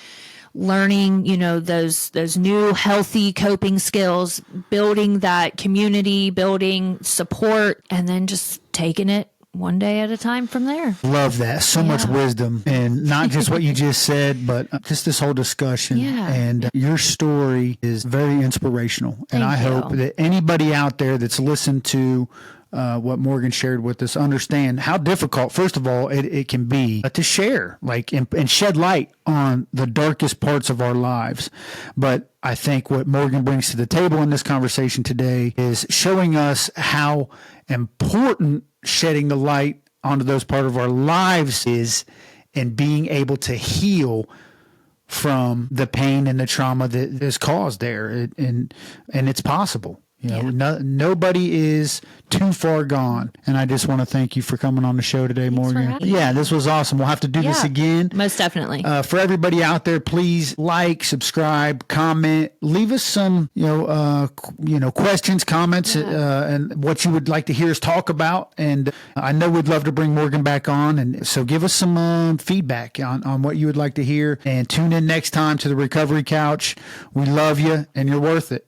[SPEAKER 2] learning, those new healthy coping skills, building that community, building support, and then just taking it one day at a time from there.
[SPEAKER 1] Love that. So much wisdom, and not just what you just said, but just this whole discussion.
[SPEAKER 2] Yeah.
[SPEAKER 1] And your story is very inspirational. And I hope that anybody out there that's listened to what Morgan shared with us, understand how difficult, first of all, it can be to share, and shed light on the darkest parts of our lives. But I think what Morgan brings to the table in this conversation today is showing us how important shedding the light onto those parts of our lives is, and being able to heal from the pain and the trauma that is caused there. And it's possible. Nobody is too far gone. And I just want to thank you for coming on the show today, Morgan. Yeah, this was awesome. We'll have to do this again.
[SPEAKER 2] Most definitely.
[SPEAKER 1] For everybody out there, please subscribe, comment, leave us some, questions, comments, and what you would like to hear us talk about. And I know we'd love to bring Morgan back on. And so give us some feedback on what you would like to hear. And tune in next time to the Recovery Couch. We love you, and you're worth it.